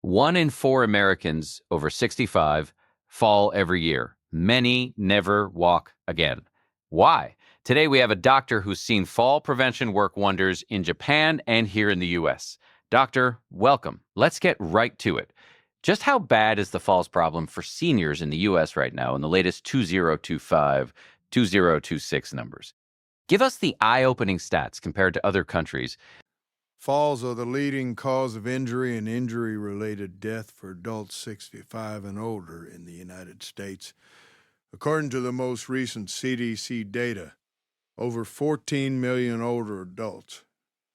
1 in 4 Americans over 65 fall every year. Many never walk again. Why? Today we have a doctor who's seen fall prevention work wonders in Japan and here in the US. Doctor, welcome. Let's get right to it. Just how bad is the falls problem for seniors in the US right now in the latest 2025, 2026 numbers? Give us the eye-opening stats compared to other countries. Falls are the leading cause of injury and injury-related death for adults 65 and older in the United States. According to the most recent CDC data, over 14 million older adults,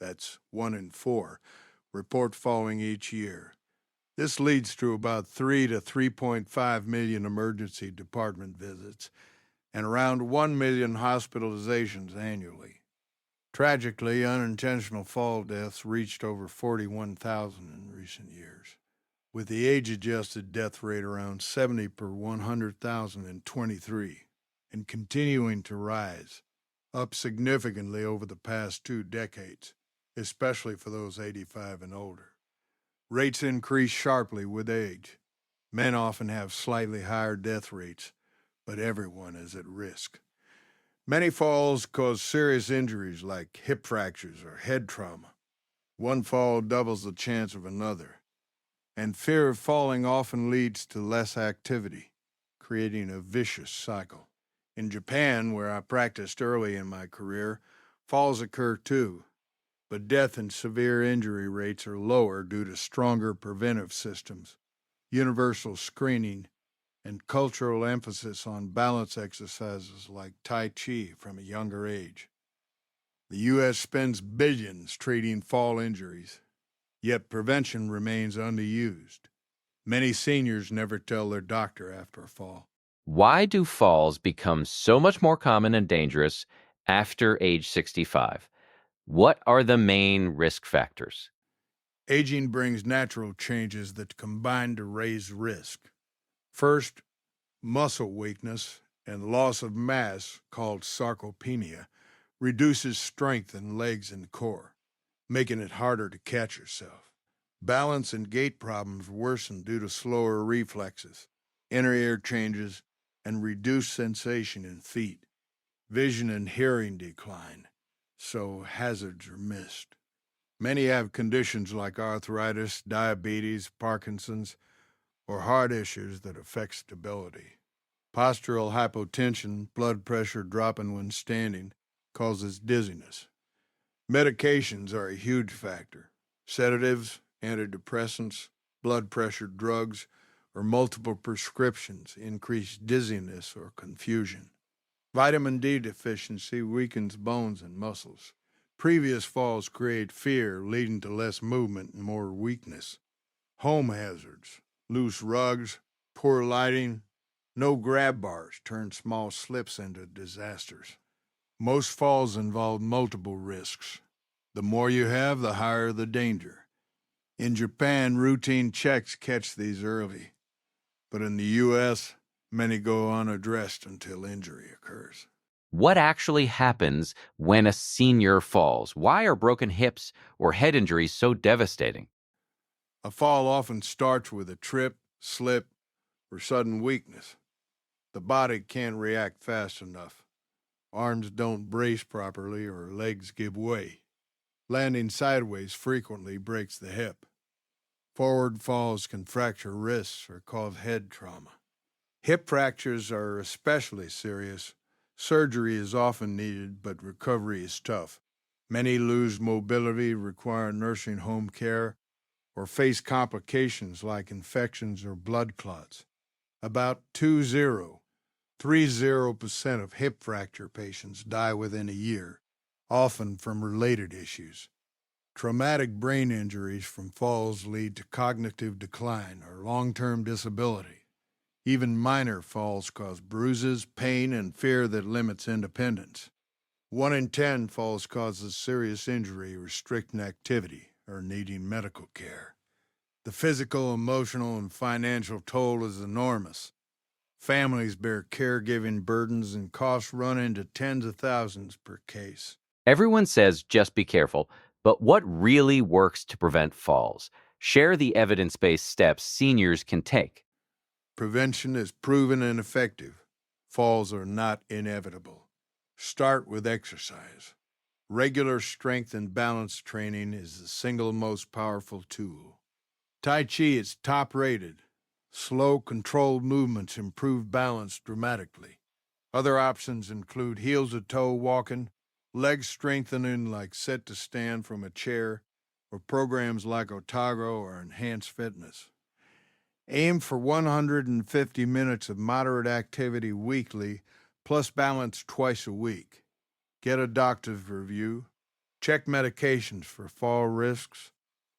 that's 1 in 4, report falling each year. This leads to about 3 to 3.5 million emergency department visits and around 1 million hospitalizations annually. Tragically, unintentional fall deaths reached over 41,000 in recent years, with the age-adjusted death rate around 70 per 100,000 in 23, and continuing to rise, up significantly over the past 2 decades, especially for those 85 and older. Rates increase sharply with age. Men often have slightly higher death rates, but everyone is at risk. Many falls cause serious injuries like hip fractures or head trauma. One fall doubles the chance of another, and fear of falling often leads to less activity, creating a vicious cycle. In Japan, where I practiced early in my career, falls occur too, but death and severe injury rates are lower due to stronger preventive systems, universal screening, and cultural emphasis on balance exercises like Tai Chi from a younger age. The U.S. spends billions treating fall injuries, yet prevention remains underused. Many seniors never tell their doctor after a fall. Why do falls become so much more common and dangerous after age 65? What are the main risk factors? Aging brings natural changes that combine to raise risk. First, muscle weakness and loss of mass, called sarcopenia, reduces strength in legs and core, making it harder to catch yourself. Balance and gait problems worsen due to slower reflexes, inner ear changes, and reduced sensation in feet. Vision and hearing decline, so hazards are missed. Many have conditions like arthritis, diabetes, Parkinson's, or heart issues that affect stability. Postural hypotension, blood pressure dropping when standing, causes dizziness. Medications are a huge factor. Sedatives, antidepressants, blood pressure drugs, or multiple prescriptions increase dizziness or confusion. Vitamin D deficiency weakens bones and muscles. Previous falls create fear, leading to less movement and more weakness. Home hazards, loose rugs, poor lighting, no grab bars turn small slips into disasters. Most falls involve multiple risks. The more you have, the higher the danger. In Japan, routine checks catch these early. But in the U.S., many go unaddressed until injury occurs. What actually happens when a senior falls? Why are broken hips or head injuries so devastating? A fall often starts with a trip, slip, or sudden weakness. The body can't react fast enough. Arms don't brace properly or legs give way. Landing sideways frequently breaks the hip. Forward falls can fracture wrists or cause head trauma. Hip fractures are especially serious. Surgery is often needed, but recovery is tough. Many lose mobility, require nursing home care, or face complications like infections or blood clots. About 30% of hip fracture patients die within a year, often from related issues. Traumatic brain injuries from falls lead to cognitive decline or long-term disability. Even minor falls cause bruises, pain, and fear that limits independence. 1 in 10 falls causes serious injury, restricting activity, or needing medical care. The physical, emotional, and financial toll is enormous. Families bear caregiving burdens and costs run into tens of thousands per case. Everyone says just be careful, but what really works to prevent falls? Share the evidence-based steps seniors can take. Prevention is proven and effective. Falls are not inevitable. Start with exercise. Regular strength and balance training is the single most powerful tool. Tai Chi is top rated. Slow, controlled movements improve balance dramatically. Other options include heel to toe walking, leg strengthening like set to stand from a chair, or programs like Otago or Enhanced Fitness. Aim for 150 minutes of moderate activity weekly, plus balance twice a week. Get a doctor's review. Check medications for fall risks.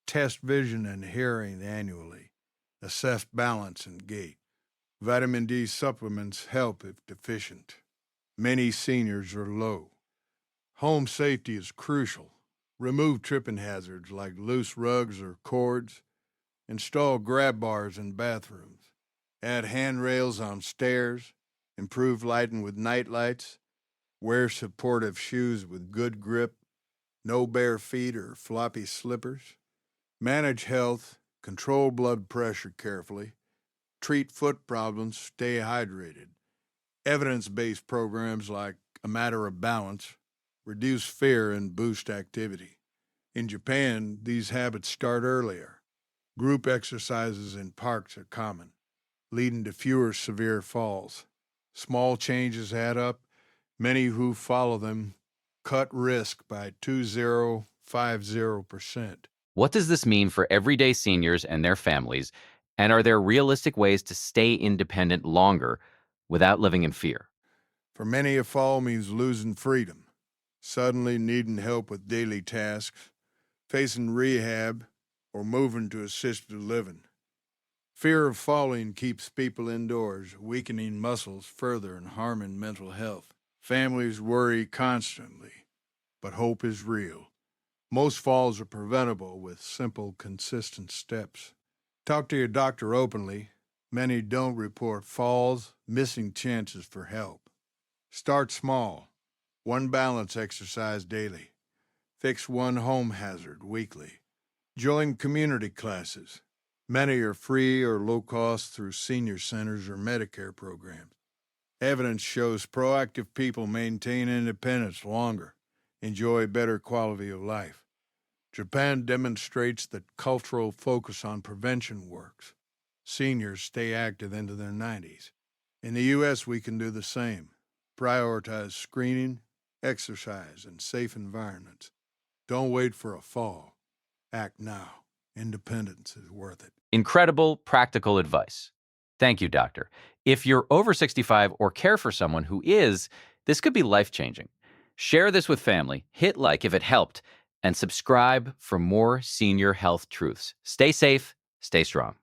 Test vision and hearing annually. Assess balance and gait. Vitamin D supplements help if deficient. Many seniors are low. Home safety is crucial. Remove tripping hazards like loose rugs or cords. Install grab bars in bathrooms. Add handrails on stairs. Improve lighting with night lights. Wear supportive shoes with good grip. No bare feet or floppy slippers. Manage health. Control blood pressure carefully. Treat foot problems. Stay hydrated. Evidence-based programs like A Matter of Balance reduce fear and boost activity. In Japan, these habits start earlier. Group exercises in parks are common, leading to fewer severe falls. Small changes add up. Many who follow them cut risk by 2050%. What does this mean for everyday seniors and their families? And are there realistic ways to stay independent longer without living in fear? For many, a fall means losing freedom, suddenly needing help with daily tasks, facing rehab, or moving to assisted living. Fear of falling keeps people indoors, weakening muscles further and harming mental health. Families worry constantly, but hope is real. Most falls are preventable with simple, consistent steps. Talk to your doctor openly. Many don't report falls, missing chances for help. Start small. One balance exercise daily. Fix one home hazard weekly. Join community classes. Many are free or low cost through senior centers or Medicare programs. Evidence shows proactive people maintain independence longer, enjoy better quality of life. Japan demonstrates that cultural focus on prevention works. Seniors stay active into their 90s. In the U.S., we can do the same. Prioritize screening, exercise, and safe environments. Don't wait for a fall. Act now. Independence is worth it. Incredible practical advice. Thank you, doctor. If you're over 65 or care for someone who is, this could be life-changing. Share this with family, hit like if it helped, and subscribe for more senior health truths. Stay safe, stay strong.